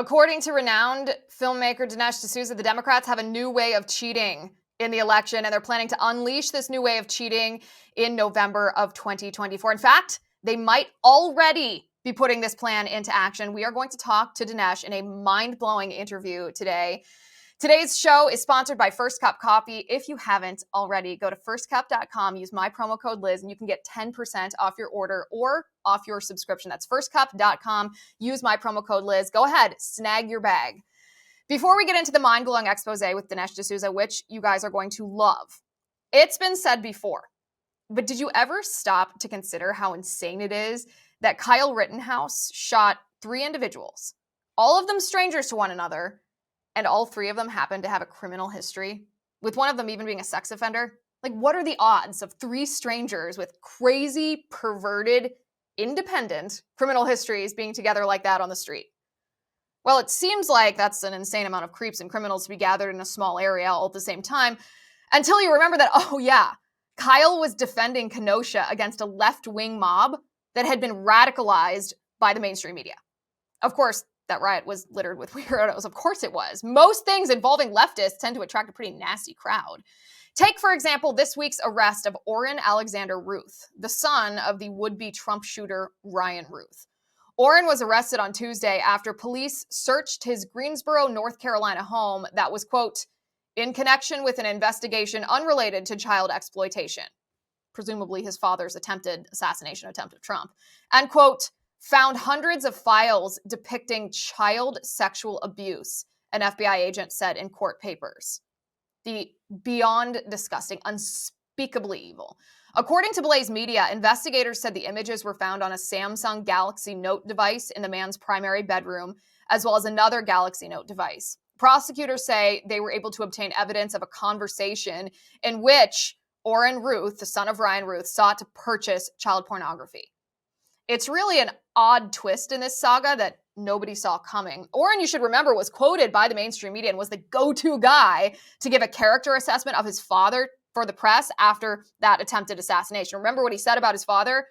According to renowned filmmaker Dinesh D'Souza, the Democrats have a new way of cheating in the election, and they're planning to unleash this new way of cheating in November of 2024. In fact, they might already be putting this plan into action. We are going to talk to Dinesh in a mind-blowing interview today. Today's show is sponsored by First Cup Coffee. If you haven't already, go to firstcup.com, use my promo code Liz, and you can get 10% off your order or off your subscription. That's firstcup.com. Use my promo code Liz. Go ahead, snag your bag. Before we get into the mind-blowing expose with Dinesh D'Souza, which you guys are going to love, it's been said before, but did you ever stop to consider how insane it is that Kyle Rittenhouse shot 3 individuals, all of them strangers to one another, and all 3 of them happened to have a criminal history, with one of them even being a sex offender? Like, what are the odds of 3 strangers with crazy, perverted, independent criminal histories being together like that on the street? Well, it seems like that's an insane amount of creeps and criminals to be gathered in a small area all at the same time, until you remember that, oh yeah, Kyle was defending Kenosha against a left-wing mob that had been radicalized by the mainstream media. Of course, that riot was littered with weirdos. Of course it was. Most things involving leftists tend to attract a pretty nasty crowd. Take, for example, this week's arrest of Orrin Alexander Ruth, the son of the would-be Trump shooter Ryan Ruth. Orrin was arrested on Tuesday after police searched his Greensboro, North Carolina home that was, quote, in connection with an investigation unrelated to child exploitation, presumably his father's attempted assassination attempt of Trump, and, quote, found hundreds of files depicting child sexual abuse, an FBI agent said in court papers. The beyond disgusting, unspeakably evil. According to Blaze Media, investigators said the images were found on a Samsung Galaxy Note device in the man's primary bedroom, as well as another Galaxy Note device. Prosecutors say they were able to obtain evidence of a conversation in which Orrin Ruth, the son of Ryan Ruth, sought to purchase child pornography. It's really an odd twist in this saga that nobody saw coming. Orrin, you should remember, was quoted by the mainstream media and was the go-to guy to give a character assessment of his father for the press after that attempted assassination. Remember what he said about his father?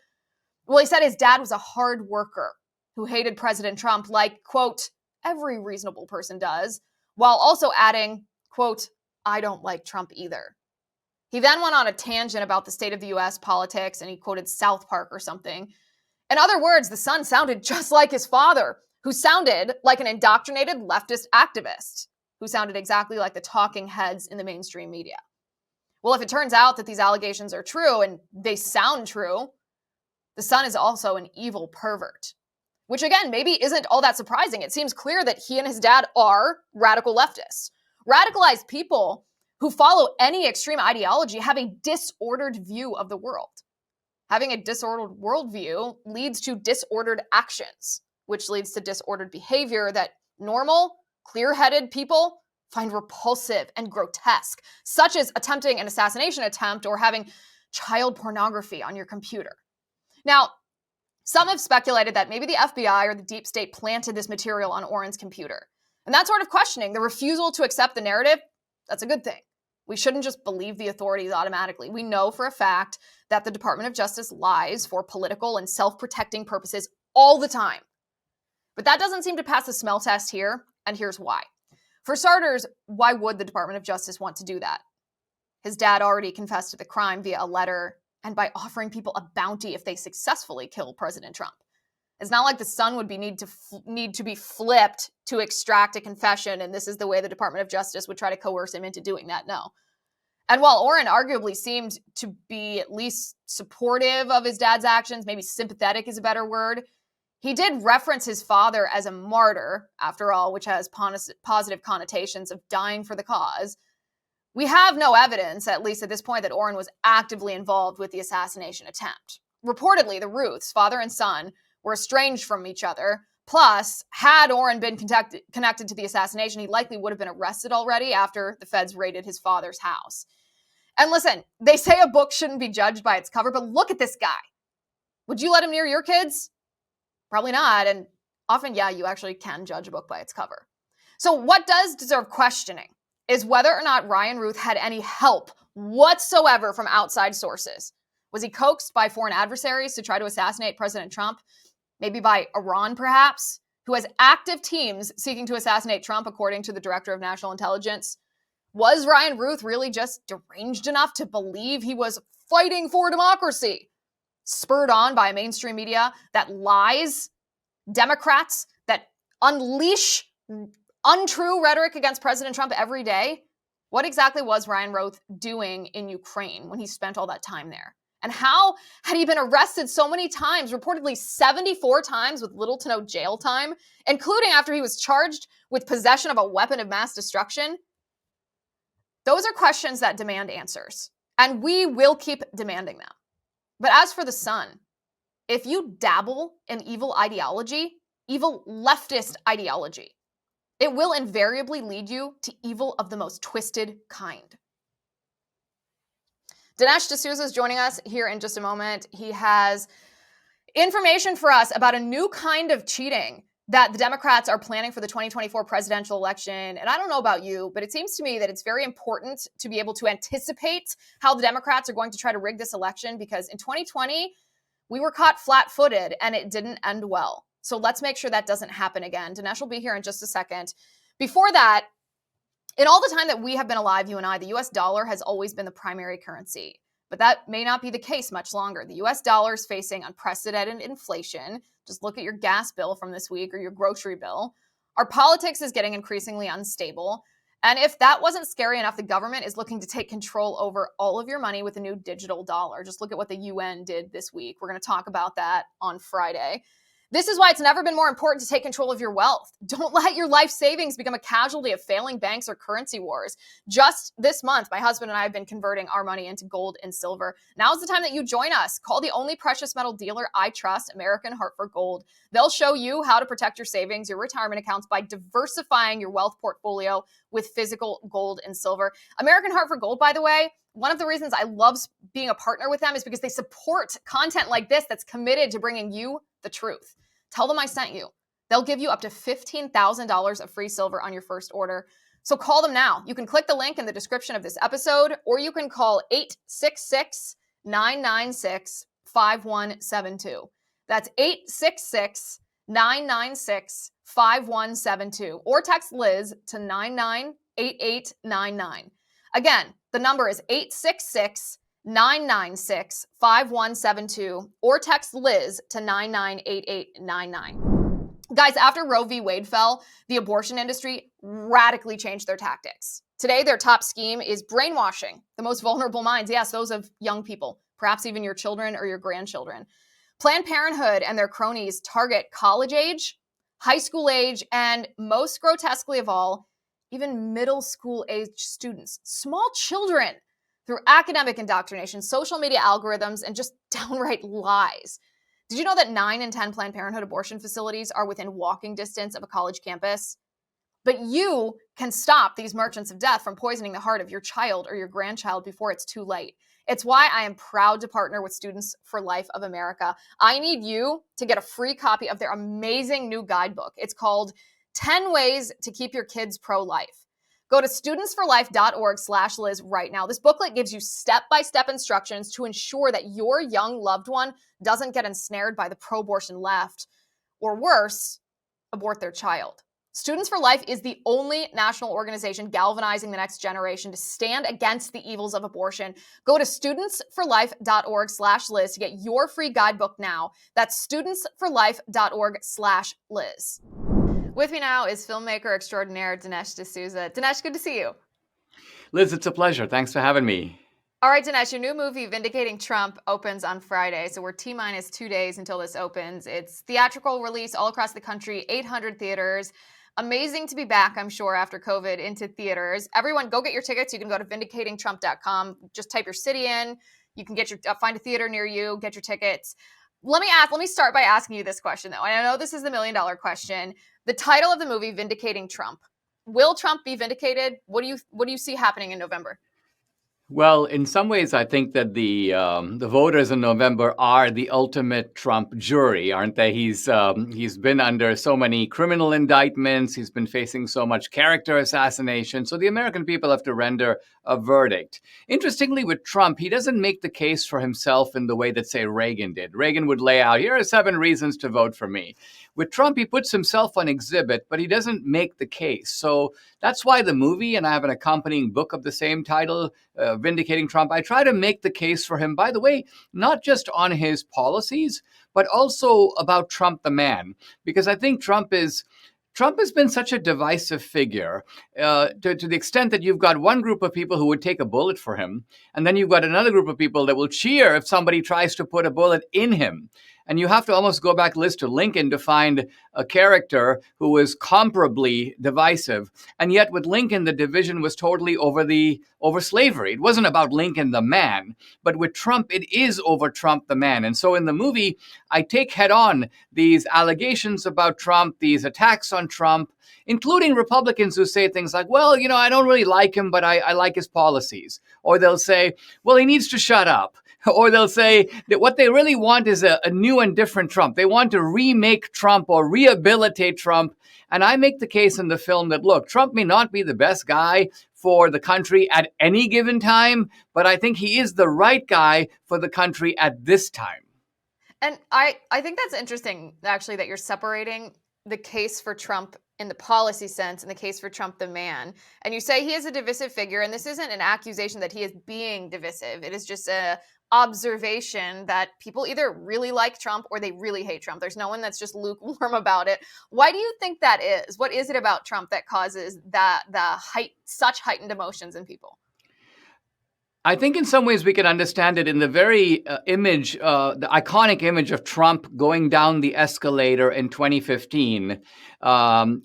Well, he said his dad was a hard worker who hated President Trump like, quote, every reasonable person does, while also adding, quote, I don't like Trump either. He then went on a tangent about the state of the U.S. politics, and he quoted South Park or something. In other words, the son sounded just like his father, who sounded like an indoctrinated leftist activist, who sounded exactly like the talking heads in the mainstream media. Well, if it turns out that these allegations are true, and they sound true, the son is also an evil pervert. Which, again, maybe isn't all that surprising. It seems clear that he and his dad are radical leftists. Radicalized people who follow any extreme ideology have a disordered view of the world. Having a disordered worldview leads to disordered actions, which leads to disordered behavior that normal, clear-headed people find repulsive and grotesque, such as attempting an assassination attempt or having child pornography on your computer. Now, some have speculated that maybe the FBI or the deep state planted this material on Orrin's computer. And that sort of questioning, the refusal to accept the narrative, that's a good thing. We shouldn't just believe the authorities automatically. We know for a fact that the Department of Justice lies for political and self-protecting purposes all the time. But that doesn't seem to pass the smell test here, and here's why. For starters, why would the Department of Justice want to do that? His dad already confessed to the crime via a letter and by offering people a bounty if they successfully kill President Trump. It's not like the son would need to be flipped to extract a confession, and this is the way the Department of Justice would try to coerce him into doing that. No. And while Orrin arguably seemed to be at least supportive of his dad's actions, maybe sympathetic is a better word, he did reference his father as a martyr, after all, which has positive connotations of dying for the cause. We have no evidence, at least at this point, that Orrin was actively involved with the assassination attempt. Reportedly, the Ruths, father and son, were estranged from each other. Plus, had Orrin been connected to the assassination, he likely would have been arrested already after the feds raided his father's house. And listen, they say a book shouldn't be judged by its cover, but look at this guy. Would you let him near your kids? Probably not. And often, yeah, you actually can judge a book by its cover. So what does deserve questioning is whether or not Ryan Ruth had any help whatsoever from outside sources. Was he coaxed by foreign adversaries to try to assassinate President Trump? Maybe by Iran, perhaps, who has active teams seeking to assassinate Trump, according to the Director of National Intelligence. Was Ryan Ruth really just deranged enough to believe he was fighting for democracy, spurred on by a mainstream media that lies, Democrats that unleash untrue rhetoric against President Trump every day? What exactly was Ryan Ruth doing in Ukraine when he spent all that time there? And how had he been arrested so many times, reportedly 74 times with little to no jail time, including after he was charged with possession of a weapon of mass destruction? Those are questions that demand answers, and we will keep demanding them. But as for the Sun, if you dabble in evil ideology, evil leftist ideology, it will invariably lead you to evil of the most twisted kind. Dinesh D'Souza is joining us here in just a moment. He has information for us about a new kind of cheating that the Democrats are planning for the 2024 presidential election. And I don't know about you, but it seems to me that it's very important to be able to anticipate how the Democrats are going to try to rig this election, because in 2020, we were caught flat-footed and it didn't end well. So let's make sure that doesn't happen again. Dinesh will be here in just a second. Before that, in all the time that we have been alive, you and I, the US dollar has always been the primary currency. But that may not be the case much longer. The US dollar is facing unprecedented inflation. Just look at your gas bill from this week or your grocery bill. Our politics is getting increasingly unstable. And if that wasn't scary enough, the government is looking to take control over all of your money with a new digital dollar. Just look at what the UN did this week. We're going to talk about that on Friday. This is why it's never been more important to take control of your wealth. Don't let your life savings become a casualty of failing banks or currency wars. Just this month, my husband and I have been converting our money into gold and silver. Now's the time that you join us. Call the only precious metal dealer I trust, American Hartford Gold. They'll show you how to protect your savings, your retirement accounts, by diversifying your wealth portfolio with physical gold and silver. American Hartford Gold, by the way, one of the reasons I love being a partner with them is because they support content like this that's committed to bringing you the truth. Tell them I sent you. They'll give you up to $15,000 of free silver on your first order. So call them now. You can click the link in the description of this episode, or you can call 866-996-5172. That's 866-996-5172. Or text Liz to 998899. Again, the number is 866-996-5172, or text Liz to 998899. Guys, after Roe v. Wade fell, the abortion industry radically changed their tactics. Today, their top scheme is brainwashing the most vulnerable minds. Yes, those of young people, perhaps even your children or your grandchildren. Planned Parenthood and their cronies target college age, high school age, and most grotesquely of all, even middle school age students, small children, through academic indoctrination, social media algorithms, and just downright lies. Did you know that 9 in 10 Planned Parenthood abortion facilities are within walking distance of a college campus? But you can stop these merchants of death from poisoning the heart of your child or your grandchild before it's too late. It's why I am proud to partner with Students for Life of America. I need you to get a free copy of their amazing new guidebook. It's called 10 Ways to Keep Your Kids Pro-Life. Go to studentsforlife.org/Liz right now. This booklet gives you step-by-step instructions to ensure that your young loved one doesn't get ensnared by the pro-abortion left, or worse, abort their child. Students for Life is the only national organization galvanizing the next generation to stand against the evils of abortion. Go to studentsforlife.org/Liz to get your free guidebook now. That's studentsforlife.org/Liz. With me now is filmmaker extraordinaire Dinesh D'Souza. Dinesh, good to see you. Liz, it's a pleasure. Thanks for having me. All right, Dinesh, your new movie, Vindicating Trump, opens on Friday. So we're T-minus 2 days until this opens. It's theatrical release all across the country, 800 theaters. Amazing to be back, I'm sure, after COVID into theaters. Everyone, go get your tickets. You can go to vindicatingtrump.com. Just type your city in. You can get find a theater near you, get your tickets. Let me start by asking you this question, though. And I know this is the million-dollar question. The title of the movie, Vindicating Trump. Will Trump be vindicated? What do you see happening in November? Well, in some ways, I think that the voters in November are the ultimate Trump jury, aren't they? He's been under so many criminal indictments. He's been facing so much character assassination. So the American people have to render a verdict. Interestingly, with Trump, he doesn't make the case for himself in the way that, say, Reagan did. Reagan would lay out, here are 7 reasons to vote for me. With Trump, he puts himself on exhibit, but he doesn't make the case. So that's why the movie, and I have an accompanying book of the same title, Vindicating Trump, I try to make the case for him, by the way, not just on his policies, but also about Trump the man, because I think Trump has been such a divisive figure to the extent that you've got one group of people who would take a bullet for him, and then you've got another group of people that will cheer if somebody tries to put a bullet in him. And you have to almost go back, Liz, to Lincoln to find a character who was comparably divisive. And yet with Lincoln, the division was totally over slavery. It wasn't about Lincoln the man, but with Trump, it is over Trump the man. And so in the movie, I take head on these allegations about Trump, these attacks on Trump, including Republicans who say things like, well, I don't really like him, but I like his policies. Or they'll say, well, he needs to shut up. Or they'll say that what they really want is a new and different Trump. They want to remake Trump or rehabilitate Trump. And I make the case in the film that, look, Trump may not be the best guy for the country at any given time, but I think he is the right guy for the country at this time. And I think that's interesting, actually, that you're separating the case for Trump in the policy sense and the case for Trump the man. And you say he is a divisive figure, and this isn't an accusation that he is being divisive. It is just a observation that people either really like Trump or they really hate Trump. There's no one that's just lukewarm about it. Why do you think that is? What is it about Trump that causes such heightened emotions in people? I think in some ways we can understand it in the very the iconic image of Trump going down the escalator in 2015,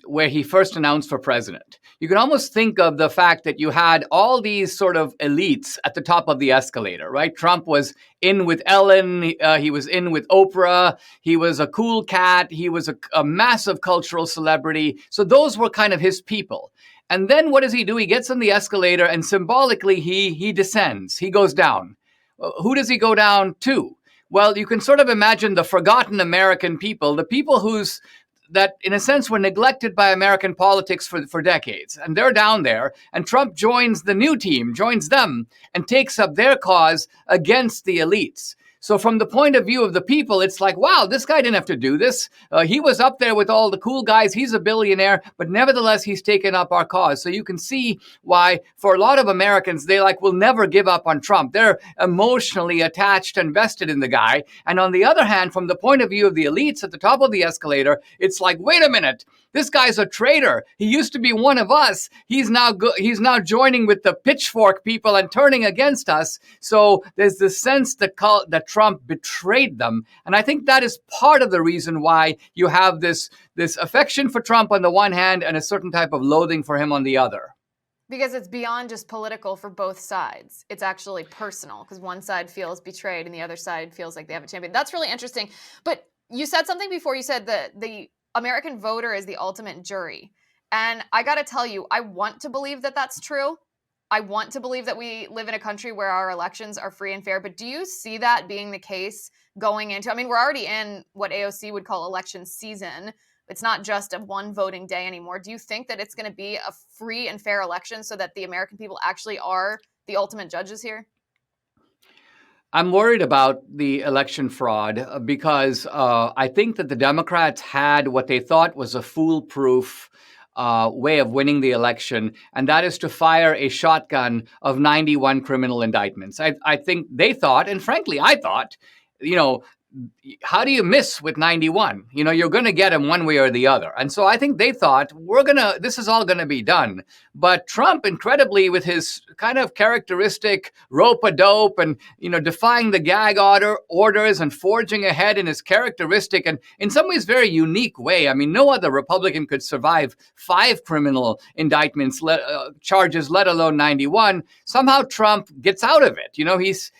where he first announced for president. You can almost think of the fact that you had all these sort of elites at the top of the escalator, right? Trump was in with Ellen. He was in with Oprah. He was a cool cat. He was a massive cultural celebrity. So those were kind of his people. And then what does he do? He gets on the escalator and symbolically he descends. He goes down. Who does he go down to? Well, you can sort of imagine the forgotten American people, the people that in a sense were neglected by American politics for decades. And they're down there. And Trump joins the new team, joins them, and takes up their cause against the elites. So from the point of view of the people, it's like, wow, this guy didn't have to do this. He was up there with all the cool guys. He's a billionaire, but nevertheless, he's taken up our cause. So you can see why for a lot of Americans, they will never give up on Trump. They're emotionally attached and vested in the guy. And on the other hand, from the point of view of the elites at the top of the escalator, it's like, wait a minute. This guy's a traitor. He used to be one of us. He's now joining with the pitchfork people and turning against us. So there's this sense that Trump betrayed them. And I think that is part of the reason why you have this affection for Trump on the one hand and a certain type of loathing for him on the other. Because it's beyond just political for both sides. It's actually personal because one side feels betrayed and the other side feels like they have a champion. That's really interesting. But you said something before. You said that the American voter is the ultimate jury. And I got to tell you, I want to believe that that's true. I want to believe that we live in a country where our elections are free and fair. But do you see that being the case going into, we're already in what AOC would call election season. It's not just a one voting day anymore. Do you think that it's going to be a free and fair election so that the American people actually are the ultimate judges here? I'm worried about the election fraud because I think that the Democrats had what they thought was a foolproof way of winning the election, and that is to fire a shotgun of 91 criminal indictments. I think they thought, and frankly, I thought, how do you miss with 91? You're going to get him one way or the other. And so I think they thought, this is all going to be done. But Trump, incredibly, with his kind of characteristic rope-a-dope and, defying the gag orders and forging ahead in his characteristic and in some ways very unique way. No other Republican could survive 5 criminal indictments, charges, let alone 91. Somehow Trump gets out of it.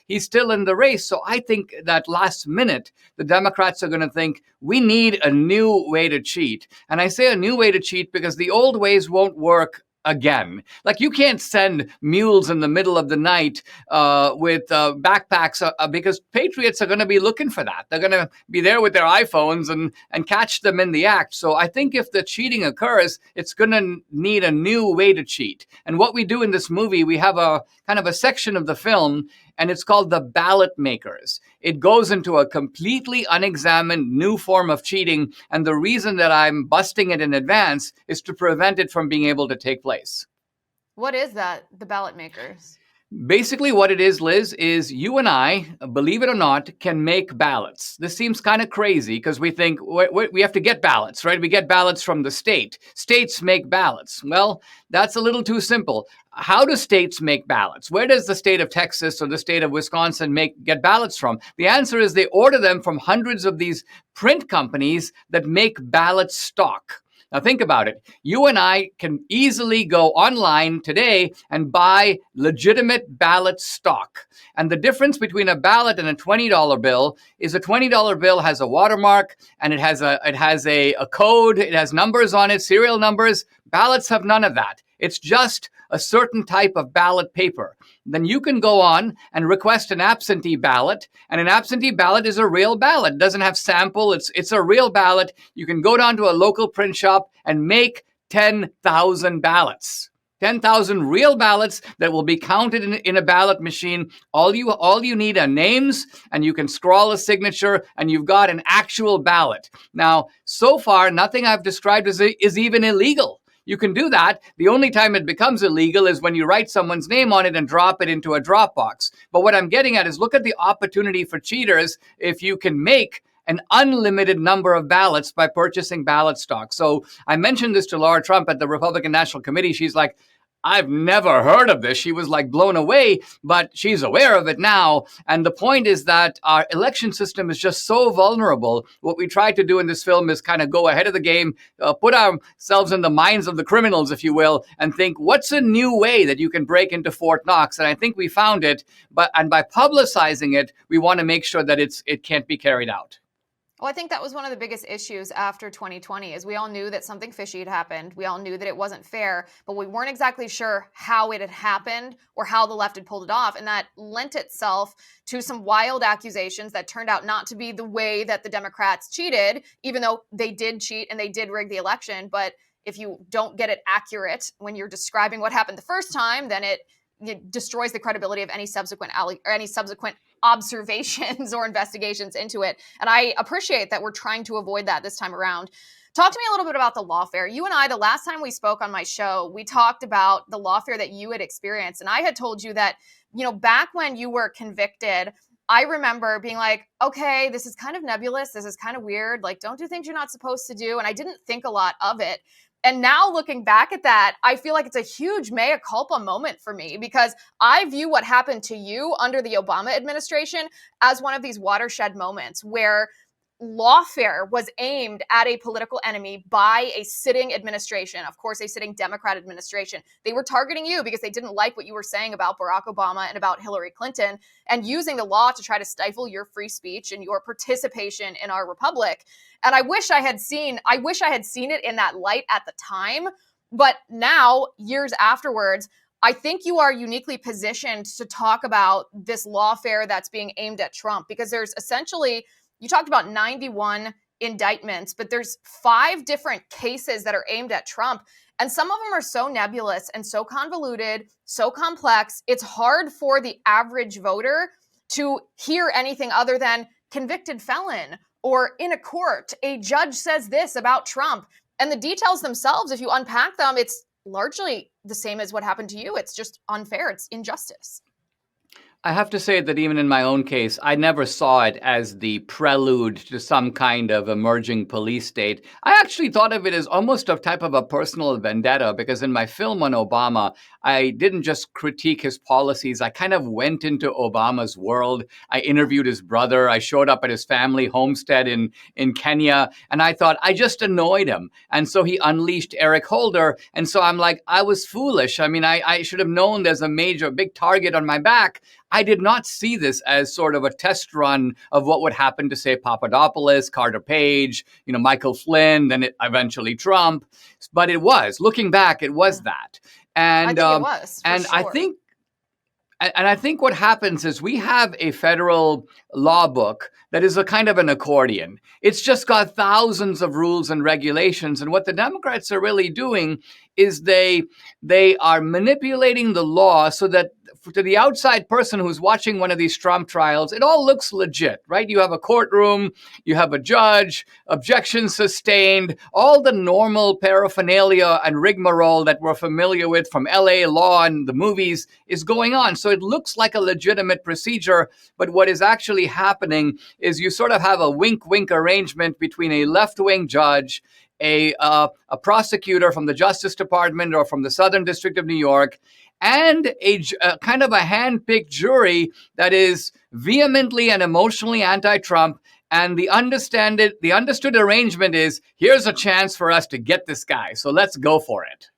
He's still in the race. So I think that last minute, the Democrats are going to think we need a new way to cheat. And I say a new way to cheat because the old ways won't work again. Like, you can't send mules in the middle of the night with backpacks because patriots are going to be looking for that. They're going to be there with their iPhones and catch them in the act. So I think if the cheating occurs, it's going to need a new way to cheat. And what we do in this movie, we have a kind of a section of the film, and it's called the ballot makers. It goes into a completely unexamined new form of cheating, and the reason that I'm busting it in advance is to prevent it from being able to take place. What is that, the ballot makers? Basically, what it is, Liz, is you and I, believe it or not, can make ballots. This seems kind of crazy because we think we have to get ballots, right? We get ballots from the state. States make ballots. Well, that's a little too simple. How do states make ballots? Where does the state of Texas or the state of Wisconsin get ballots from? The answer is they order them from hundreds of these print companies that make ballot stock. Now think about it. You and I can easily go online today and buy legitimate ballot stock. And the difference between a ballot and a $20 bill is a $20 bill has a watermark and it has a code, it has numbers on it, serial numbers. Ballots have none of that. It's just a certain type of ballot paper. Then you can go on and request an absentee ballot, and an absentee ballot is a real ballot. It doesn't have sample. It's a real ballot. You can go down to a local print shop and make 10,000 ballots. 10,000 real ballots that will be counted in a ballot machine. All you need are names, and you can scrawl a signature, and you've got an actual ballot. Now, so far, nothing I've described is even illegal. You can do that. The only time it becomes illegal is when you write someone's name on it and drop it into a Dropbox. But what I'm getting at is look at the opportunity for cheaters if you can make an unlimited number of ballots by purchasing ballot stock. So I mentioned this to Laura Trump at the Republican National Committee. She's like, I've never heard of this. She was like blown away, but she's aware of it now. And the point is that our election system is just so vulnerable. What we try to do in this film is kind of go ahead of the game, put ourselves in the minds of the criminals, if you will, and think, what's a new way that you can break into Fort Knox? And I think we found it, and by publicizing it, we want to make sure that it can't be carried out. Well, I think that was one of the biggest issues after 2020 is we all knew that something fishy had happened. We all knew that it wasn't fair, but we weren't exactly sure how it had happened or how the left had pulled it off. And that lent itself to some wild accusations that turned out not to be the way that the Democrats cheated, even though they did cheat and they did rig the election. But if you don't get it accurate when you're describing what happened the first time, then it destroys the credibility of any subsequent observations or investigations into it. And I appreciate that we're trying to avoid that this time around. Talk to me a little bit about the lawfare. You and I, the last time we spoke on my show, we talked about the lawfare that you had experienced. And I had told you that, back when you were convicted, I remember being like, okay, this is kind of nebulous. This is kind of weird. Like, don't do things you're not supposed to do. And I didn't think a lot of it. And now looking back at that, I feel like it's a huge mea culpa moment for me because I view what happened to you under the Obama administration as one of these watershed moments where lawfare was aimed at a political enemy by a sitting administration, of course, a sitting Democrat administration. They were targeting you because they didn't like what you were saying about Barack Obama and about Hillary Clinton and using the law to try to stifle your free speech and your participation in our republic. And I wish I had seen it in that light at the time. But now, years afterwards, I think you are uniquely positioned to talk about this lawfare that's being aimed at Trump because there's essentially, you talked about 91 indictments, but there's 5 different cases that are aimed at Trump. And some of them are so nebulous and so convoluted, so complex, it's hard for the average voter to hear anything other than convicted felon or in a court, a judge says this about Trump. And the details themselves, if you unpack them, it's largely the same as what happened to you. It's just unfair. It's injustice. I have to say that even in my own case, I never saw it as the prelude to some kind of emerging police state. I actually thought of it as almost a type of a personal vendetta because in my film on Obama, I didn't just critique his policies. I kind of went into Obama's world. I interviewed his brother. I showed up at his family homestead in Kenya, and I thought I just annoyed him. And so he unleashed Eric Holder. And so I'm like, I was foolish. I mean, I should have known there's a big target on my back. I did not see this as sort of a test run of what would happen to, say, Papadopoulos, Carter Page, Michael Flynn, then eventually Trump. But it was, looking back, it was that. I And think it was, for and sure. I think what happens is we have a federal law book that is a kind of an accordion. It's just got thousands of rules and regulations. And what the Democrats are really doing is they are manipulating the law so that to the outside person who's watching one of these Trump trials, it all looks legit, right? You have a courtroom, you have a judge, objection sustained, all the normal paraphernalia and rigmarole that we're familiar with from LA law and the movies is going on. So it looks like a legitimate procedure, but what is actually happening is you sort of have a wink-wink arrangement between a left-wing judge, a prosecutor from the Justice Department or from the Southern District of New York, and a kind of a hand-picked jury that is vehemently and emotionally anti-Trump. And the understood arrangement is, here's a chance for us to get this guy, so let's go for it.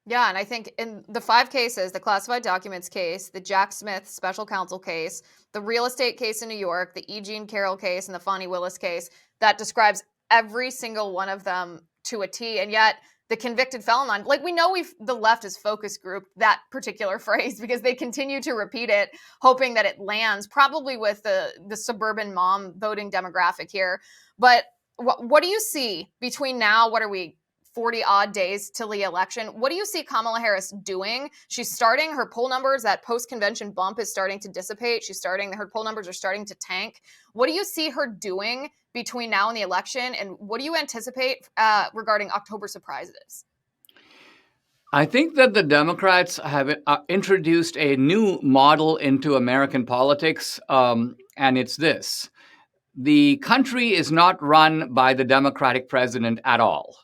Yeah, and I think in the 5 cases, the classified documents case, the Jack Smith special counsel case, the real estate case in New York, the E. Jean Carroll case, and the Fonnie Willis case, that describes every single one of them to a T. And yet the convicted felon line, like, we know the left is focus grouped that particular phrase because they continue to repeat it, hoping that it lands, probably with the suburban mom voting demographic here. But what do you see between now, what are we, 40 odd days till the election? What do you see Kamala Harris doing? She's starting her poll numbers, that post-convention bump is starting to dissipate. Her poll numbers are starting to tank. What do you see her doing between now and the election? And what do you anticipate regarding October surprises? I think that the Democrats have introduced a new model into American politics, and it's this. The country is not run by the Democratic president at all.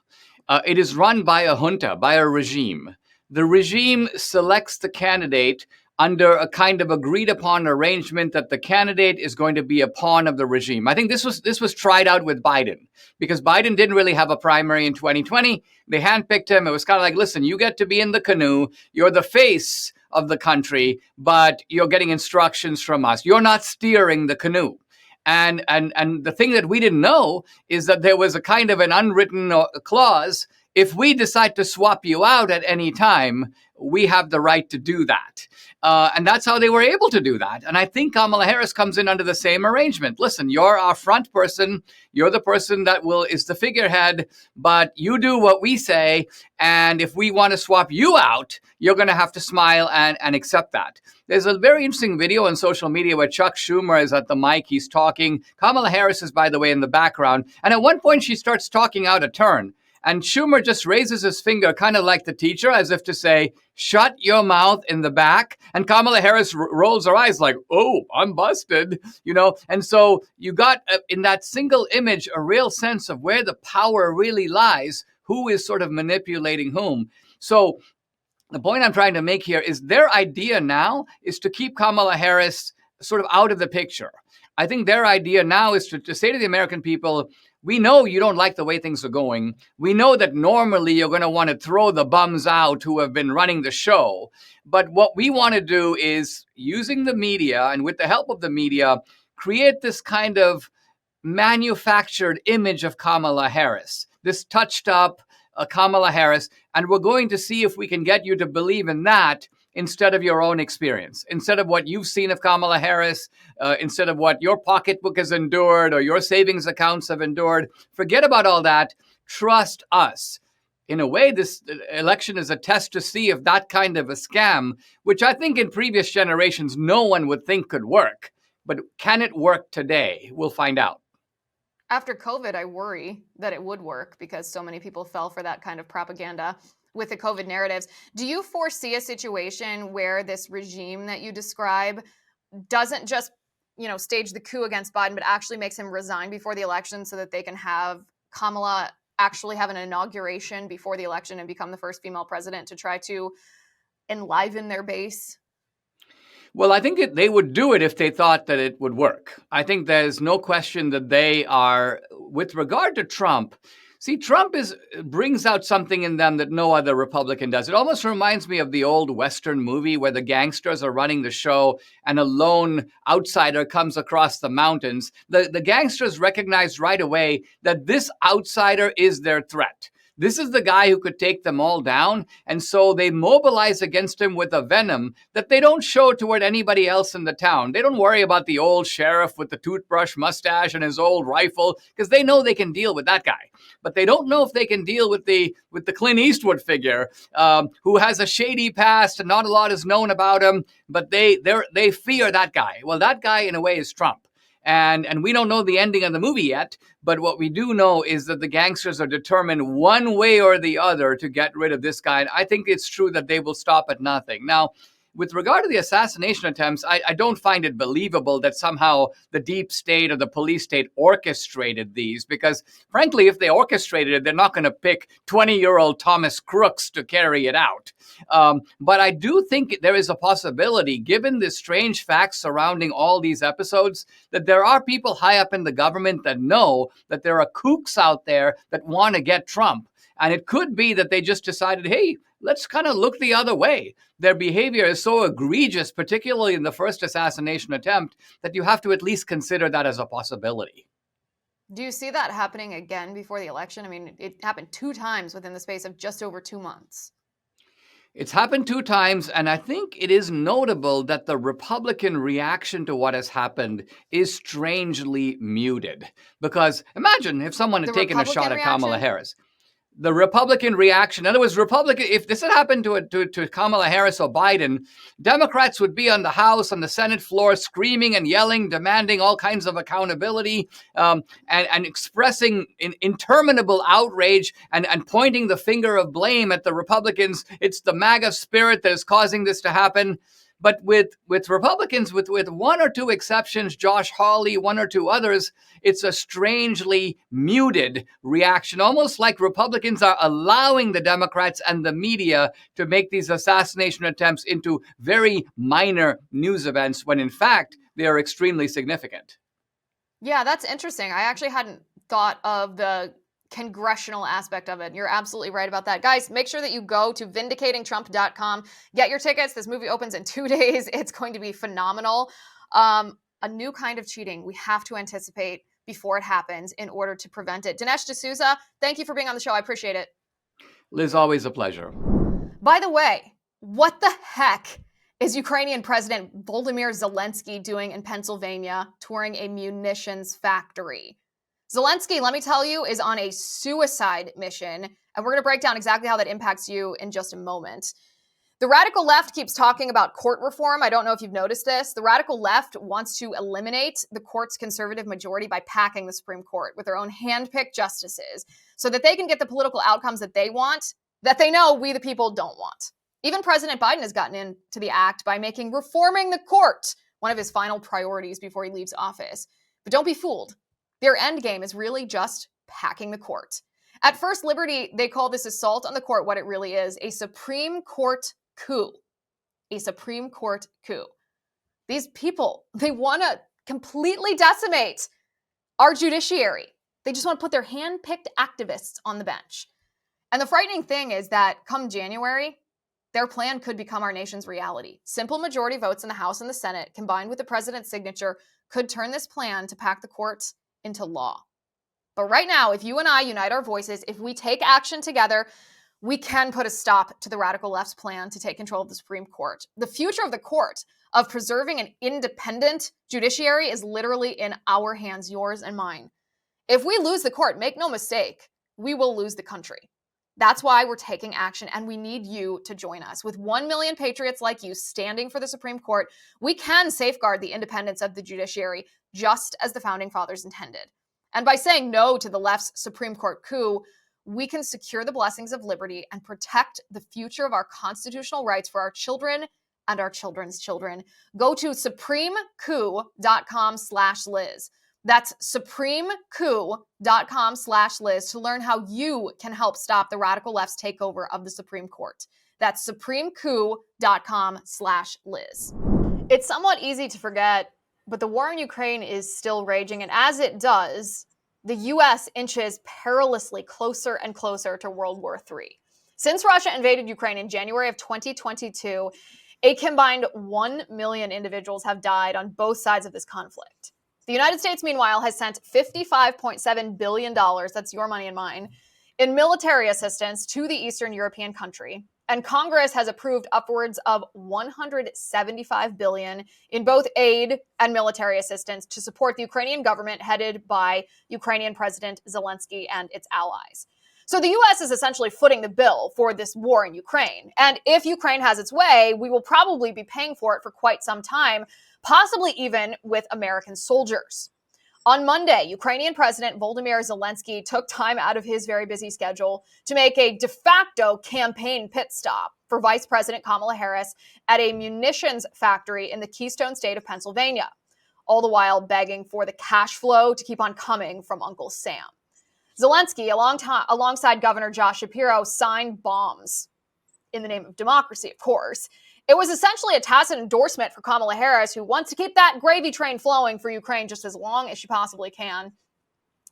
It is run by a junta, by a regime. The regime selects the candidate under a kind of agreed upon arrangement that the candidate is going to be a pawn of the regime. I think this was tried out with Biden because Biden didn't really have a primary in 2020. They handpicked him. It was kind of like, listen, you get to be in the canoe. You're the face of the country, but you're getting instructions from us. You're not steering the canoe. And the thing that we didn't know is that there was a kind of an unwritten clause. If we decide to swap you out at any time, we have the right to do that. And that's how they were able to do that. And I think Kamala Harris comes in under the same arrangement. Listen, you're our front person. You're the person that is the figurehead, but you do what we say. And if we want to swap you out, you're going to have to smile and accept that. There's a very interesting video on social media where Chuck Schumer is at the mic. He's talking. Kamala Harris is, by the way, in the background. And at one point, she starts talking out of turn. And Schumer just raises his finger, kind of like the teacher, as if to say, shut your mouth in the back. And Kamala Harris rolls her eyes like, oh, I'm busted, And so you got in that single image a real sense of where the power really lies, who is sort of manipulating whom. So the point I'm trying to make here is their idea now is to keep Kamala Harris sort of out of the picture. I think their idea now is to say to the American people, we know you don't like the way things are going. We know that normally you're going to want to throw the bums out who have been running the show. But what we want to do is, using the media and with the help of the media, create this kind of manufactured image of Kamala Harris, this touched up Kamala Harris. And we're going to see if we can get you to believe in that instead of your own experience, instead of what you've seen of Kamala Harris, instead of what your pocketbook has endured or your savings accounts have endured. Forget about all that. Trust us. In a way, this election is a test to see if that kind of a scam, which I think in previous generations no one would think could work, but can it work today? We'll find out. After COVID, I worry that it would work because so many people fell for that kind of propaganda with the COVID narratives. Do you foresee a situation where this regime that you describe doesn't just, stage the coup against Biden, but actually makes him resign before the election so that they can have Kamala actually have an inauguration before the election and become the first female president to try to enliven their base? Well, I think they would do it if they thought that it would work. I think there's no question that they are, with regard to Trump, See, brings out something in them that no other Republican does. It almost reminds me of the old Western movie where the gangsters are running the show and a lone outsider comes across the mountains. The gangsters recognize right away that this outsider is their threat. This is the guy who could take them all down. And so they mobilize against him with a venom that they don't show toward anybody else in the town. They don't worry about the old sheriff with the toothbrush mustache and his old rifle, because they know they can deal with that guy. But they don't know if they can deal with the Clint Eastwood figure, who has a shady past and not a lot is known about him. But they fear that guy. Well, that guy in a way is Trump. And we don't know the ending of the movie yet, but what we do know is that the gangsters are determined one way or the other to get rid of this guy. And I think it's true that they will stop at nothing. Now, with regard to the assassination attempts, I don't find it believable that somehow the deep state or the police state orchestrated these, because frankly, if they orchestrated it, they're not going to pick 20-year-old Thomas Crooks to carry it out. But I do think there is a possibility, given the strange facts surrounding all these episodes, that there are people high up in the government that know that there are kooks out there that want to get Trump. And it could be that they just decided, hey, let's kind of look the other way. Their behavior is so egregious, particularly in the first assassination attempt, that you have to at least consider that as a possibility. Do you see that happening again before the election? I mean, it happened 2 times within the space of just over 2 months. It's happened 2 times, and I think it is notable that the Republican reaction to what has happened is strangely muted. Because imagine if someone had taken a shot at Kamala Harris. The Republican reaction, in other words, if this had happened to Kamala Harris or Biden, Democrats would be on the House, on the Senate floor, screaming and yelling, demanding all kinds of accountability, and expressing interminable outrage and pointing the finger of blame at the Republicans. It's the MAGA spirit that is causing this to happen. But with Republicans, with 1 or 2 exceptions, Josh Hawley, 1 or 2 others, it's a strangely muted reaction, almost like Republicans are allowing the Democrats and the media to make these assassination attempts into very minor news events, when in fact, they are extremely significant. Yeah, that's interesting. I actually hadn't thought of the congressional aspect of it. You're absolutely right about that. Guys, make sure that you go to vindicatingtrump.com. Get your tickets. This movie opens in 2 days. It's going to be phenomenal. A new kind of cheating we have to anticipate before it happens in order to prevent it. Dinesh D'Souza, thank you for being on the show. I appreciate it. Liz, always a pleasure. By the way, what the heck is Ukrainian President Volodymyr Zelenskyy doing in Pennsylvania, touring a munitions factory? Zelenskyy, let me tell you, is on a suicide mission, and we're going to break down exactly how that impacts you in just a moment. The radical left keeps talking about court reform. I don't know if you've noticed this. The radical left wants to eliminate the court's conservative majority by packing the Supreme Court with their own hand-picked justices so that they can get the political outcomes that they want, that they know we the people don't want. Even President Biden has gotten into the act by making reforming the court one of his final priorities before he leaves office. But don't be fooled. Their end game is really just packing the court. At First Liberty, they call this assault on the court what it really is, a Supreme Court coup. A Supreme Court coup. These people, they want to completely decimate our judiciary. They just want to put their hand-picked activists on the bench. And the frightening thing is that come January, their plan could become our nation's reality. Simple majority votes in the House and the Senate, combined with the president's signature, could turn this plan to pack the courts into law. But right now, if you and I unite our voices, if we take action together, we can put a stop to the radical left's plan to take control of the Supreme Court. The future of the court, of preserving an independent judiciary, is literally in our hands, yours and mine. If we lose the court, make no mistake, we will lose the country. That's why we're taking action, and we need you to join us. With 1 million patriots like you standing for the Supreme Court, we can safeguard the independence of the judiciary, just as the Founding Fathers intended. And by saying no to the left's Supreme Court coup, we can secure the blessings of liberty and protect the future of our constitutional rights for our children and our children's children. Go to supremecoup.com/Liz. That's supremecoup.com/Liz to learn how you can help stop the radical left's takeover of the Supreme Court. That's supremecoup.com/Liz. It's somewhat easy to forget, but the war in Ukraine is still raging, and as it does, the US inches perilously closer and closer to World War III. Since Russia invaded Ukraine in January of 2022, a combined 1 million individuals have died on both sides of this conflict. The United States, meanwhile, has sent $55.7 billion, that's your money and mine, in military assistance to the Eastern European country. And Congress has approved upwards of $175 billion in both aid and military assistance to support the Ukrainian government headed by Ukrainian President Zelenskyy and its allies. So the U.S. is essentially footing the bill for this war in Ukraine. And if Ukraine has its way, we will probably be paying for it for quite some time, possibly even with American soldiers. On Monday, Ukrainian President Volodymyr Zelenskyy took time out of his very busy schedule to make a de facto campaign pit stop for Vice President Kamala Harris at a munitions factory in the Keystone state of Pennsylvania, all the while begging for the cash flow to keep on coming from Uncle Sam. Zelenskyy, alongside Governor Josh Shapiro, signed bombs in the name of democracy, of course. It was essentially a tacit endorsement for Kamala Harris, who wants to keep that gravy train flowing for Ukraine just as long as she possibly can.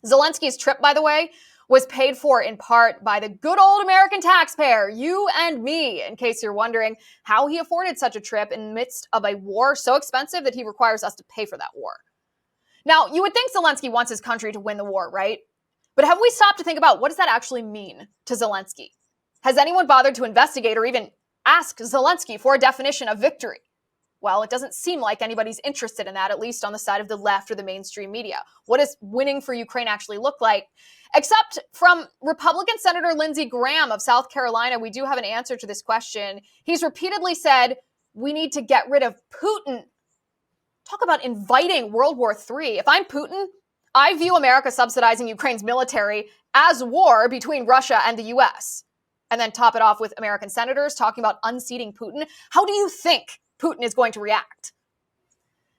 Zelenskyy's trip, by the way, was paid for in part by the good old American taxpayer, you and me, in case you're wondering how he afforded such a trip in the midst of a war so expensive that he requires us to pay for that war. Now, you would think Zelenskyy wants his country to win the war, right? But have we stopped to think about what does that actually mean to Zelenskyy? Has anyone bothered to investigate or even ask Zelenskyy for a definition of victory? Well, it doesn't seem like anybody's interested in that, at least on the side of the left or the mainstream media. What does winning for Ukraine actually look like? Except from Republican Senator Lindsey Graham of South Carolina, we do have an answer to this question. He's repeatedly said, we need to get rid of Putin. Talk about inviting World War III. If I'm Putin, I view America subsidizing Ukraine's military as war between Russia and the US. And then top it off with American senators talking about unseating Putin. How do you think Putin is going to react?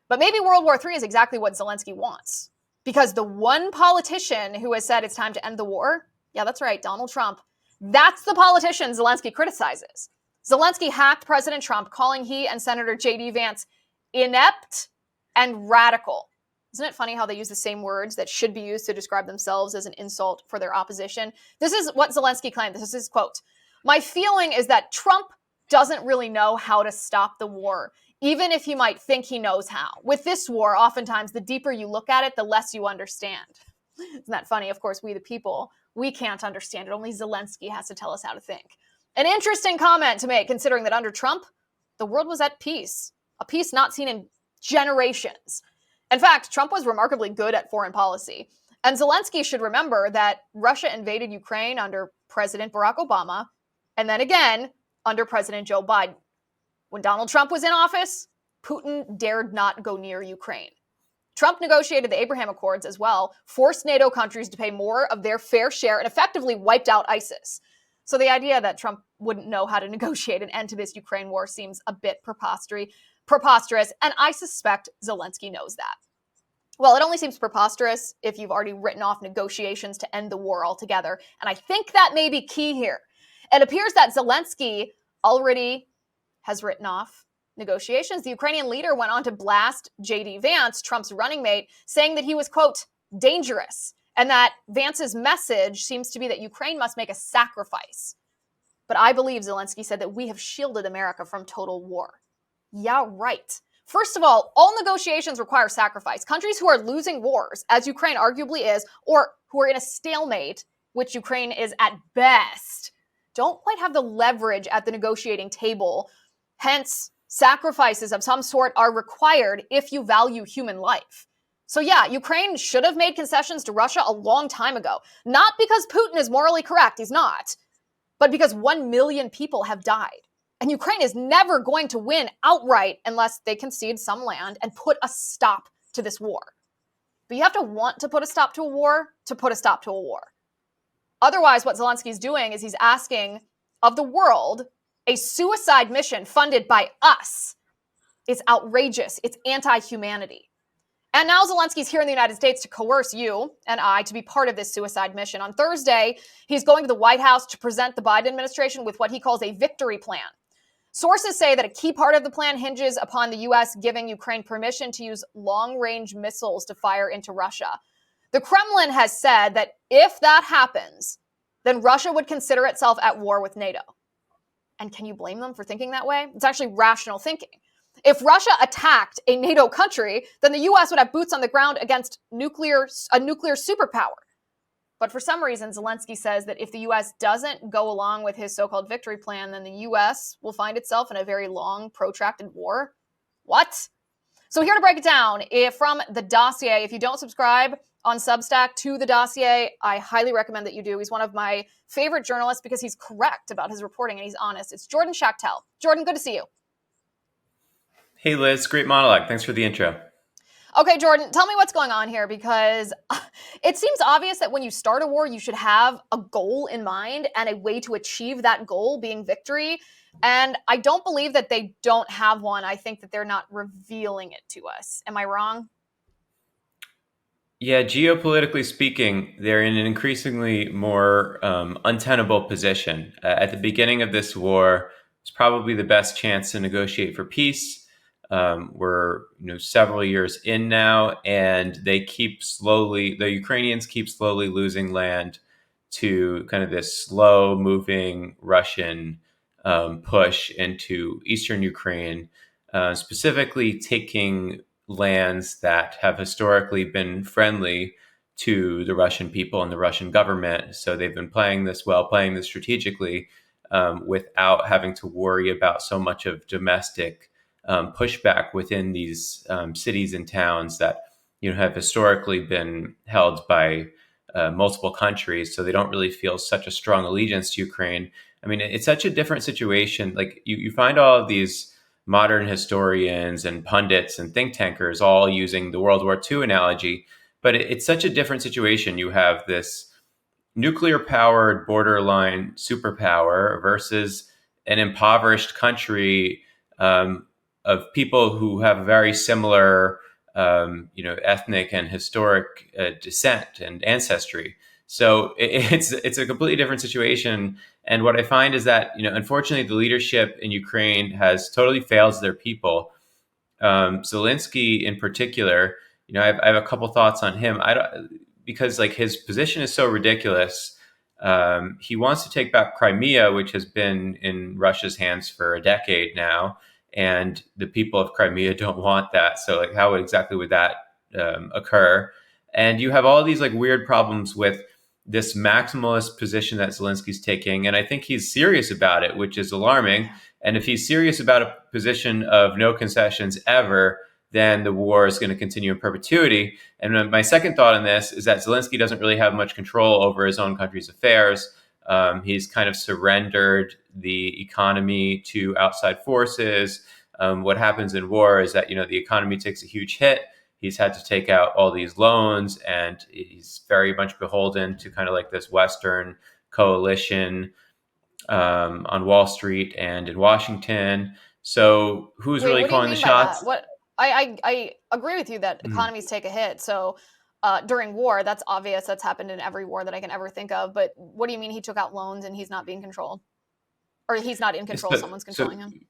But maybe World War III is exactly what Zelenskyy wants. Because the one politician who has said it's time to end the war, yeah, that's right, Donald Trump, that's the politician Zelenskyy criticizes. Zelenskyy hacked President Trump, calling he and Senator J.D. Vance inept and radical. Isn't it funny how they use the same words that should be used to describe themselves as an insult for their opposition? This is what Zelenskyy claimed. This is his quote. My feeling is that Trump doesn't really know how to stop the war, even if he might think he knows how. With this war, oftentimes, the deeper you look at it, the less you understand. Isn't that funny? Of course, we the people, we can't understand it. Only Zelenskyy has to tell us how to think. An interesting comment to make, considering that under Trump, the world was at peace, a peace not seen in generations. In fact, Trump was remarkably good at foreign policy. And Zelenskyy should remember that Russia invaded Ukraine under President Barack Obama, and then again under President Joe Biden. When Donald Trump was in office, Putin dared not go near Ukraine. Trump negotiated the Abraham Accords as well, forced NATO countries to pay more of their fair share, and effectively wiped out ISIS. So the idea that Trump wouldn't know how to negotiate an end to this Ukraine war seems a bit preposterous, and I suspect Zelenskyy knows that. Well, it only seems preposterous if you've already written off negotiations to end the war altogether, and I think that may be key here. It appears that Zelenskyy already has written off negotiations. The Ukrainian leader went on to blast J.D. Vance, Trump's running mate, saying that he was, quote, dangerous, and that Vance's message seems to be that Ukraine must make a sacrifice. But I believe Zelenskyy said that we have shielded America from total war. Yeah, right. First of all negotiations require sacrifice. Countries who are losing wars, as Ukraine arguably is, or who are in a stalemate, which Ukraine is at best, don't quite have the leverage at the negotiating table. Hence, sacrifices of some sort are required if you value human life. So yeah, Ukraine should have made concessions to Russia a long time ago. Not because Putin is morally correct, he's not, but because 1 million people have died. And Ukraine is never going to win outright unless they concede some land and put a stop to this war. But you have to want to put a stop to a war to put a stop to a war. Otherwise, what Zelensky's doing is he's asking of the world a suicide mission funded by us. It's outrageous. It's anti-humanity. And now Zelensky's here in the United States to coerce you and I to be part of this suicide mission. On Thursday, he's going to the White House to present the Biden administration with what he calls a victory plan. Sources say that a key part of the plan hinges upon the U.S. giving Ukraine permission to use long-range missiles to fire into Russia. The Kremlin has said that if that happens, then Russia would consider itself at war with NATO. And can you blame them for thinking that way? It's actually rational thinking. If Russia attacked a NATO country, then the US would have boots on the ground against a nuclear superpower. But for some reason, Zelensky says that if the US doesn't go along with his so-called victory plan, then the US will find itself in a very long, protracted war. What? So here to break it down, from the dossier, if you don't subscribe on Substack to the dossier, I highly recommend that you do. He's one of my favorite journalists because he's correct about his reporting and he's honest. It's Jordan Schachtel. Jordan, good to see you. Hey, Liz. Great monologue. Thanks for the intro. Okay, Jordan, tell me what's going on here, because it seems obvious that when you start a war, you should have a goal in mind and a way to achieve that goal being victory. And I don't believe that they don't have one. I think that they're not revealing it to us. Am I wrong? Yeah, geopolitically speaking, they're in an increasingly more untenable position. At the beginning of this war, it's probably the best chance to negotiate for peace. We're several years in now, and the Ukrainians keep slowly losing land to kind of this slow-moving Russian push into eastern Ukraine, specifically taking lands that have historically been friendly to the Russian people and the Russian government. So they've been playing this strategically, without having to worry about so much of domestic pushback within these cities and towns that have historically been held by multiple countries. So they don't really feel such a strong allegiance to Ukraine. I mean, it's such a different situation. Like you find all of these modern historians and pundits and think tankers all using the World War II analogy, but it's such a different situation. You have this nuclear powered borderline superpower versus an impoverished country of people who have very similar ethnic and historic descent and ancestry. So it's a completely different situation. And what I find is that, unfortunately, the leadership in Ukraine has totally failed their people. Zelensky, in particular, I have a couple thoughts on him. Because his position is so ridiculous. He wants to take back Crimea, which has been in Russia's hands for a decade now, and the people of Crimea don't want that. So, how exactly would that occur? And you have all these weird problems with this maximalist position that Zelensky's taking, and I think he's serious about it, which is alarming. And if he's serious about a position of no concessions ever, then the war is going to continue in perpetuity. And my second thought on this is that Zelensky doesn't really have much control over his own country's affairs. He's kind of surrendered the economy to outside forces. What happens in war is that, the economy takes a huge hit. He's had to take out all these loans, and he's very much beholden to kind of this Western coalition on Wall Street and in Washington. So who's really calling the shots? What I agree with you that economies take a hit. So during war, that's obvious. That's happened in every war that I can ever think of. But what do you mean he took out loans and he's not being controlled? Or he's not in control, someone's controlling him?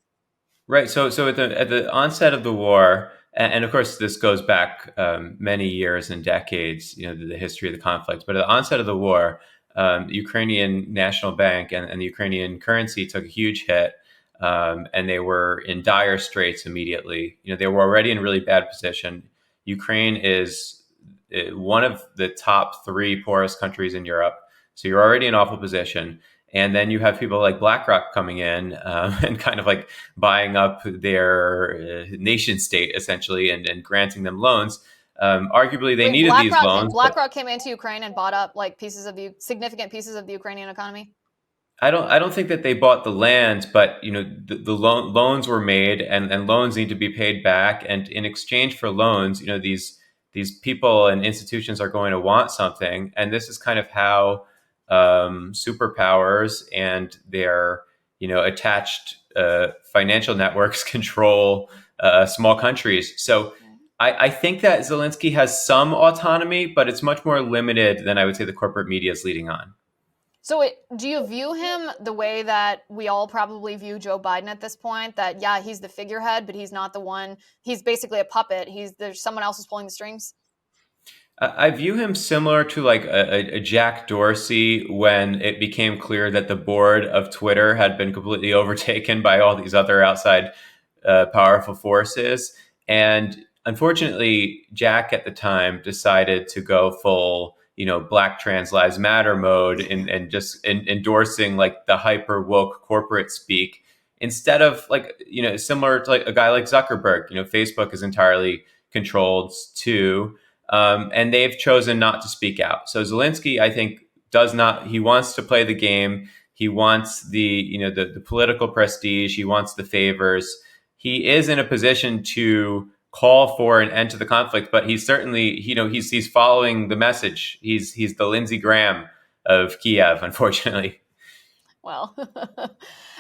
Right. So at the onset of the war, and of course this goes back many years and decades, the history of the conflict. But at the onset of the war, the Ukrainian National Bank and the Ukrainian currency took a huge hit. And they were in dire straits immediately. They were already in a really bad position. Ukraine is one of the top 3 poorest countries in Europe. So you're already in an awful position. And then you have people like BlackRock coming in and kind of buying up their nation state, essentially, and granting them loans. Arguably, they needed these loans. BlackRock came into Ukraine and bought up significant pieces of the Ukrainian economy. I don't think that they bought the land, but the loans were made, and loans need to be paid back. And in exchange for loans, these people and institutions are going to want something. And this is kind of how superpowers and their attached financial networks control small countries. So I think that Zelensky has some autonomy, but it's much more limited than I would say the corporate media is leading on. So do you view him the way that we all probably view Joe Biden at this point? That, yeah, he's the figurehead, but he's not the one. He's basically a puppet. There's someone else who's pulling the strings. I view him similar to like a Jack Dorsey when it became clear that the board of Twitter had been completely overtaken by all these other outside powerful forces. And unfortunately, Jack at the time decided to go full, Black Trans Lives Matter mode and just endorsing like the hyper woke corporate speak instead of like, similar to like a guy like Zuckerberg. Facebook is entirely controlled too. And they've chosen not to speak out. So Zelensky, I think, does not. He wants to play the game. He wants the political prestige. He wants the favors. He is in a position to call for an end to the conflict, but he's certainly, he's following the message. He's the Lindsey Graham of Kiev, unfortunately. Well,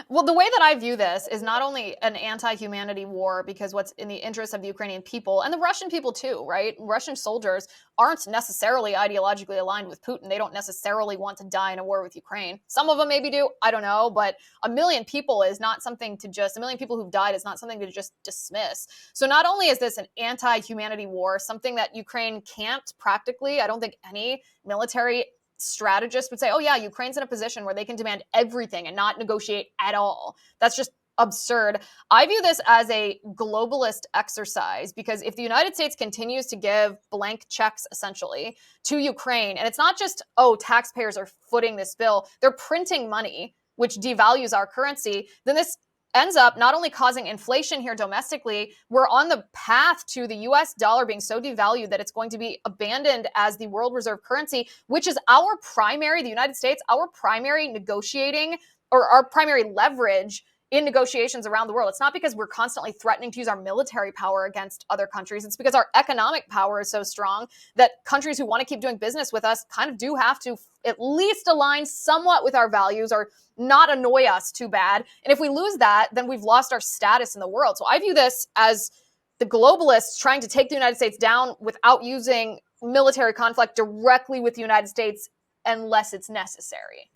well, the way that I view this is not only an anti-humanity war because what's in the interest of the Ukrainian people and the Russian people too, right? Russian soldiers aren't necessarily ideologically aligned with Putin. They don't necessarily want to die in a war with Ukraine. Some of them maybe do, I don't know, but a million people is not something to just, a million people who've died is not something to just dismiss. So not only is this an anti-humanity war, something that Ukraine can't practically, I don't think any military strategists would say, oh yeah, Ukraine's in a position where they can demand everything and not negotiate at all. That's just absurd. I view this as a globalist exercise because if the United States continues to give blank checks essentially to Ukraine, and it's not just, oh, taxpayers are footing this bill, they're printing money, which devalues our currency, then this ends up not only causing inflation here domestically, we're on the path to the US dollar being so devalued that it's going to be abandoned as the world reserve currency, which is our primary, the United States, our primary negotiating or our primary leverage in negotiations around the world. It's not because we're constantly threatening to use our military power against other countries. It's because our economic power is so strong that countries who want to keep doing business with us kind of do have to at least align somewhat with our values or not annoy us too bad. And if we lose that, then we've lost our status in the world. So I view this as the globalists trying to take the United States down without using military conflict directly with the United States unless it's necessary.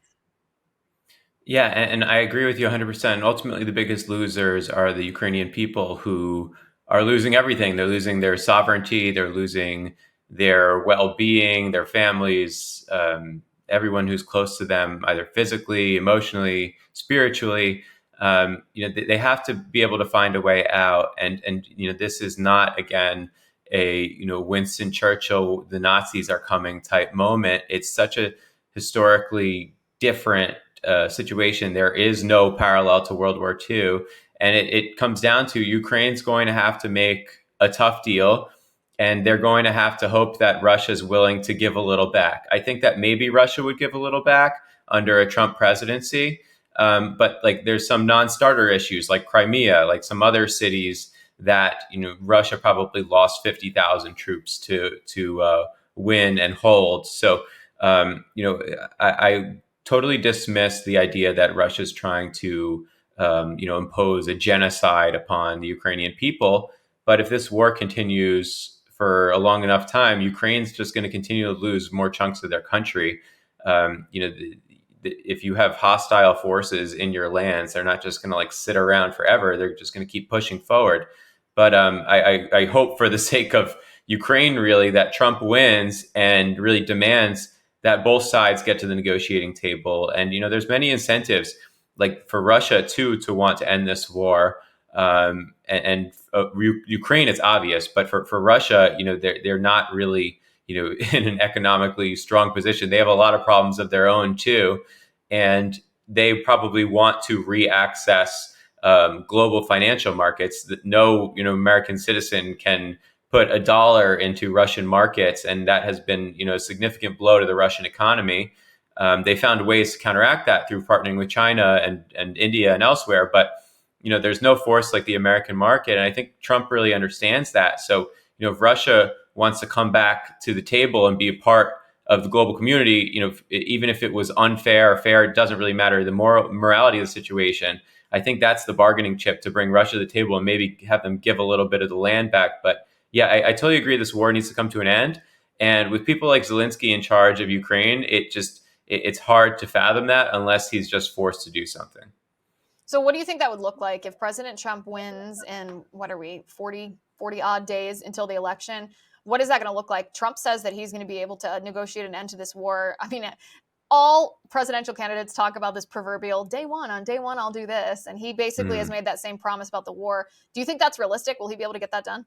Yeah, and I agree with you 100%. Ultimately, the biggest losers are the Ukrainian people who are losing everything. They're losing their sovereignty, they're losing their well-being, their families, everyone who's close to them, either physically, emotionally, spiritually. They have to be able to find a way out. And this is not, again, a Winston Churchill, the Nazis are coming type moment. It's such a historically different situation. There is no parallel to World War II. And it comes down to Ukraine's going to have to make a tough deal, and they're going to have to hope that Russia's willing to give a little back. I think that maybe Russia would give a little back under a Trump presidency. But like there's some non-starter issues like Crimea, like some other cities that, Russia probably lost 50,000 troops to win and hold. So, I totally dismiss the idea that Russia's trying to, impose a genocide upon the Ukrainian people. But if this war continues for a long enough time, Ukraine's just going to continue to lose more chunks of their country. If you have hostile forces in your lands, they're not just going to like sit around forever. They're just going to keep pushing forward. But I hope for the sake of Ukraine, really, that Trump wins and really demands that both sides get to the negotiating table. And, there's many incentives like for Russia, too, to want to end this war. Ukraine, it's obvious. But for Russia, they're not really, in an economically strong position. They have a lot of problems of their own, too. And they probably want to re-access global financial markets that no, American citizen can put $1 into Russian markets, and that has been, a significant blow to the Russian economy. They found ways to counteract that through partnering with China and India and elsewhere, but there's no force like the American market, and I think Trump really understands that. So, if Russia wants to come back to the table and be a part of the global community, even if it was unfair or fair, it doesn't really matter. The morality of the situation, I think that's the bargaining chip to bring Russia to the table and maybe have them give a little bit of the land back. But yeah, I totally agree. This war needs to come to an end. And with people like Zelensky in charge of Ukraine, it's hard to fathom that unless he's just forced to do something. So what do you think that would look like if President Trump wins in, 40 odd days until the election? What is that going to look like? Trump says that he's going to be able to negotiate an end to this war. I mean, all presidential candidates talk about this proverbial on day one, I'll do this. And he basically has made that same promise about the war. Do you think that's realistic? Will he be able to get that done?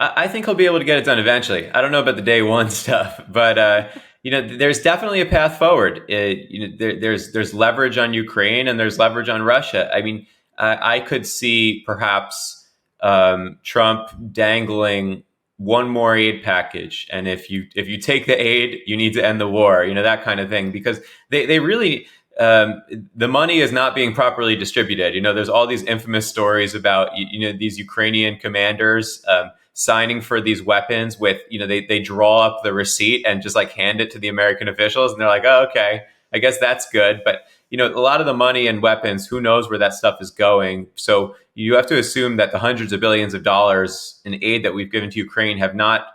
I think he'll be able to get it done eventually. I don't know about the day one stuff, but there's definitely a path forward. There's leverage on Ukraine and there's leverage on Russia. I mean, I could see perhaps Trump dangling one more aid package, and if you take the aid, you need to end the war. That kind of thing, because they really. The money is not being properly distributed. There's all these infamous stories about these Ukrainian commanders signing for these weapons with they draw up the receipt and just like hand it to the American officials, and they're like, oh, okay, I guess that's good. But a lot of the money and weapons, who knows where that stuff is going. So you have to assume that the hundreds of billions of dollars in aid that we've given to Ukraine have not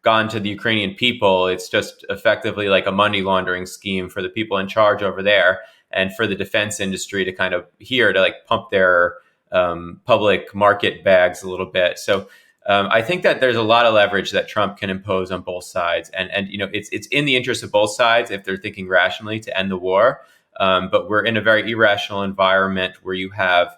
gone to the Ukrainian people. It's just effectively like a money laundering scheme for the people in charge over there and for the defense industry to kind of to like pump their public market bags a little bit. So I think that there's a lot of leverage that Trump can impose on both sides. And it's in the interest of both sides if they're thinking rationally to end the war. But we're in a very irrational environment where you have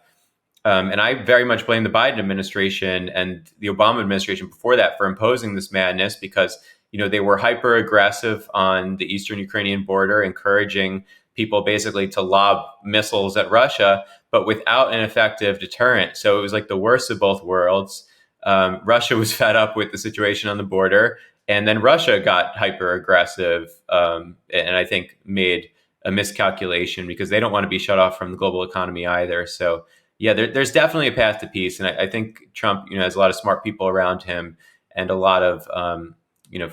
and I very much blame the Biden administration and the Obama administration before that for imposing this madness, because they were hyper aggressive on the eastern Ukrainian border, encouraging people basically to lob missiles at Russia, but without an effective deterrent. So it was like the worst of both worlds. Russia was fed up with the situation on the border, and then Russia got hyper aggressive, and I think made a miscalculation because they don't want to be shut off from the global economy either. So yeah, there's definitely a path to peace, and I think Trump, has a lot of smart people around him and a lot of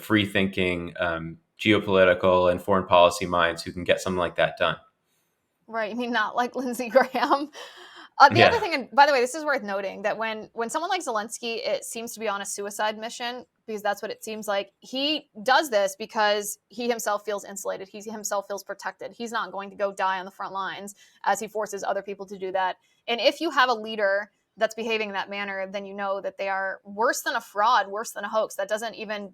free thinking geopolitical and foreign policy minds who can get something like that done. Right. I mean, not like Lindsey Graham. The other thing, and by the way, this is worth noting, that when someone like Zelensky, it seems to be on a suicide mission, because that's what it seems like. He does this because he himself feels insulated. He himself feels protected. He's not going to go die on the front lines as he forces other people to do that. And if you have a leader that's behaving in that manner, then you know that they are worse than a fraud, worse than a hoax. That doesn't even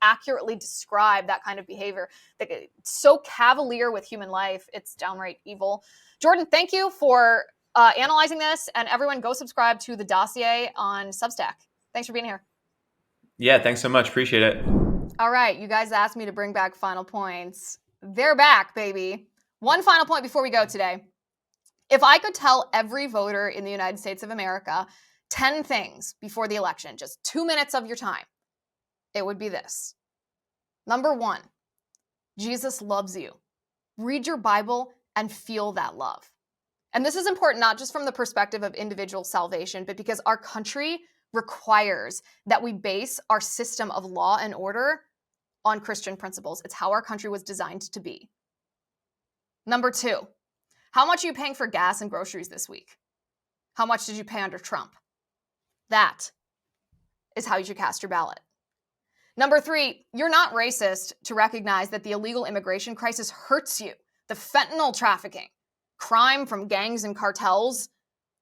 accurately describe that kind of behavior. It's so cavalier with human life. It's downright evil. Jordan, thank you for analyzing this, and everyone go subscribe to The Dossier on Substack. Thanks for being here. Yeah, thanks so much. Appreciate it. All right, you guys asked me to bring back final points. They're back, baby. One final point before we go today. If I could tell every voter in the United States of America 10 things before the election, just 2 minutes of your time, it would be this. Number 1, Jesus loves you. Read your Bible and feel that love. And this is important not just from the perspective of individual salvation, but because our country requires that we base our system of law and order on Christian principles. It's how our country was designed to be. Number 2, how much are you paying for gas and groceries this week? How much did you pay under Trump? That is how you should cast your ballot. Number 3, you're not racist to recognize that the illegal immigration crisis hurts you. The fentanyl trafficking, crime from gangs and cartels,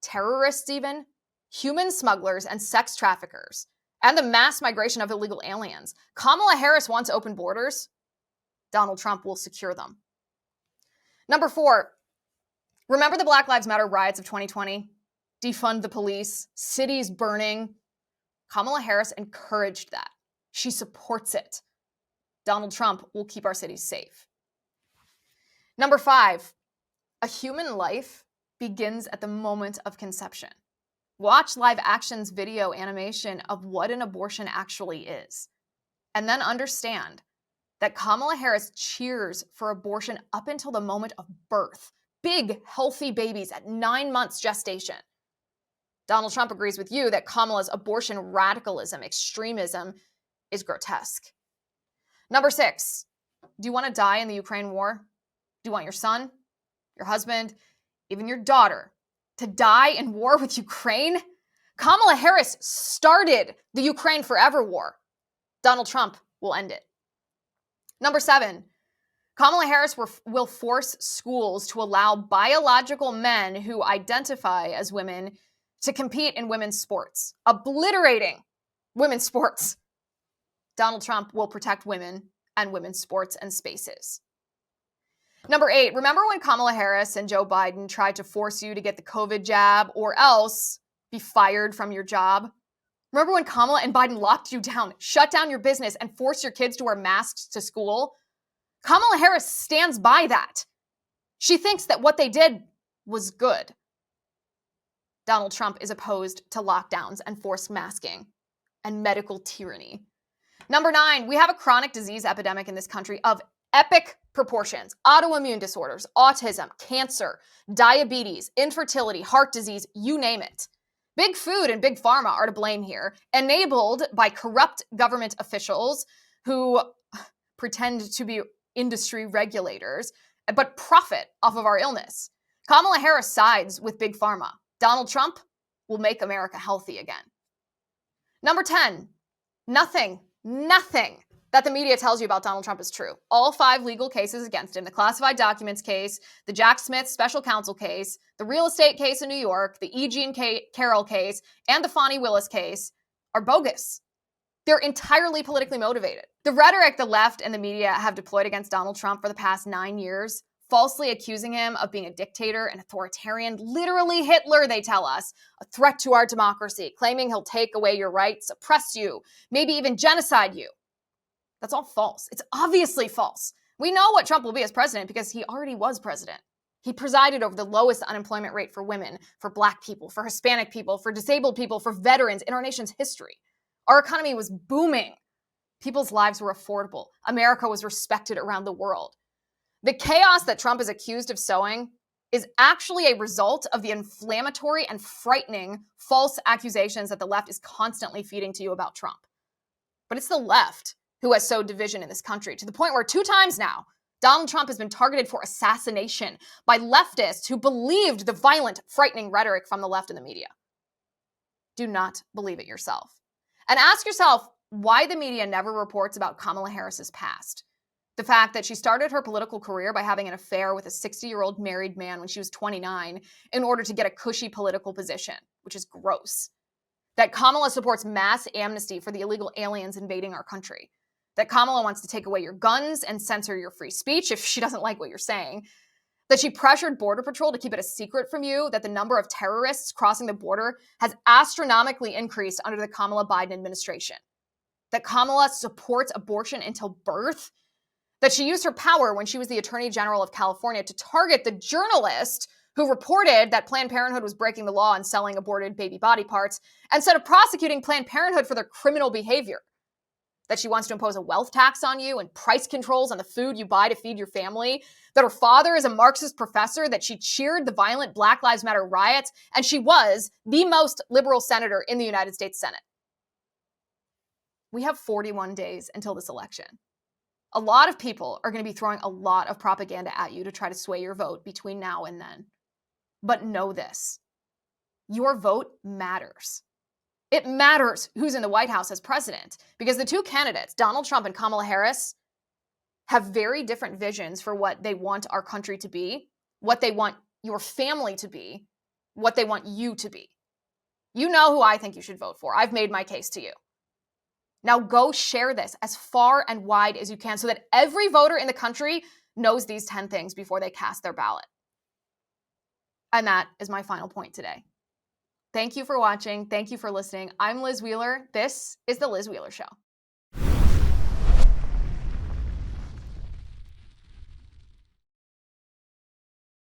terrorists even, human smugglers and sex traffickers, and the mass migration of illegal aliens. Kamala Harris wants open borders. Donald Trump will secure them. Number 4, remember the Black Lives Matter riots of 2020? Defund the police, cities burning. Kamala Harris encouraged that. She supports it. Donald Trump will keep our cities safe. Number 5, a human life begins at the moment of conception. Watch live action's video animation of what an abortion actually is. And then understand that Kamala Harris cheers for abortion up until the moment of birth. Big, healthy babies at 9 months gestation. Donald Trump agrees with you that Kamala's abortion radicalism, extremism, is grotesque. Number 6, do you want to die in the Ukraine war? Do you want your son, your husband, even your daughter to die in war with Ukraine? Kamala Harris started the Ukraine Forever war. Donald Trump will end it. Number 7, Kamala Harris will force schools to allow biological men who identify as women to compete in women's sports, obliterating women's sports. Donald Trump will protect women and women's sports and spaces. Number 8, remember when Kamala Harris and Joe Biden tried to force you to get the COVID jab or else be fired from your job? Remember when Kamala and Biden locked you down, shut down your business, and forced your kids to wear masks to school? Kamala Harris stands by that. She thinks that what they did was good. Donald Trump is opposed to lockdowns and forced masking and medical tyranny. Number 9, we have a chronic disease epidemic in this country of epic proportions. Autoimmune disorders, autism, cancer, diabetes, infertility, heart disease, you name it. Big food and big pharma are to blame here, enabled by corrupt government officials who pretend to be industry regulators, but profit off of our illness. Kamala Harris sides with big pharma. Donald Trump will make America healthy again. Number 10, nothing that the media tells you about Donald Trump is true. All 5 legal cases against him, the classified documents case, the Jack Smith special counsel case, the real estate case in New York, the E. Jean Carroll case, and the Fani Willis case, are bogus. They're entirely politically motivated. The rhetoric the left and the media have deployed against Donald Trump for the past 9 years, falsely accusing him of being a dictator, an authoritarian, literally Hitler, they tell us, a threat to our democracy, claiming he'll take away your rights, oppress you, maybe even genocide you. That's all false. It's obviously false. We know what Trump will be as president because he already was president. He presided over the lowest unemployment rate for women, for Black people, for Hispanic people, for disabled people, for veterans in our nation's history. Our economy was booming. People's lives were affordable. America was respected around the world. The chaos that Trump is accused of sowing is actually a result of the inflammatory and frightening false accusations that the left is constantly feeding to you about Trump. But it's the left who has sowed division in this country to the point where 2 times now, Donald Trump has been targeted for assassination by leftists who believed the violent, frightening rhetoric from the left and the media. Do not believe it yourself. And ask yourself why the media never reports about Kamala Harris's past. The fact that she started her political career by having an affair with a 60-year-old married man when she was 29 in order to get a cushy political position, which is gross. That Kamala supports mass amnesty for the illegal aliens invading our country. That Kamala wants to take away your guns and censor your free speech if she doesn't like what you're saying. That she pressured Border Patrol to keep it a secret from you that the number of terrorists crossing the border has astronomically increased under the Kamala Biden administration. That Kamala supports abortion until birth. That she used her power when she was the Attorney General of California to target the journalist who reported that Planned Parenthood was breaking the law and selling aborted baby body parts, instead of prosecuting Planned Parenthood for their criminal behavior. That she wants to impose a wealth tax on you and price controls on the food you buy to feed your family. That her father is a Marxist professor. That she cheered the violent Black Lives Matter riots. And she was the most liberal senator in the United States Senate. We have 41 days until this election. A lot of people are going to be throwing a lot of propaganda at you to try to sway your vote between now and then. But know this, your vote matters. It matters who's in the White House as president because the 2 candidates, Donald Trump and Kamala Harris, have very different visions for what they want our country to be, what they want your family to be, what they want you to be. You know who I think you should vote for. I've made my case to you. Now go share this as far and wide as you can so that every voter in the country knows these 10 things before they cast their ballot. And that is my final point today. Thank you for watching. Thank you for listening. I'm Liz Wheeler. This is The Liz Wheeler Show.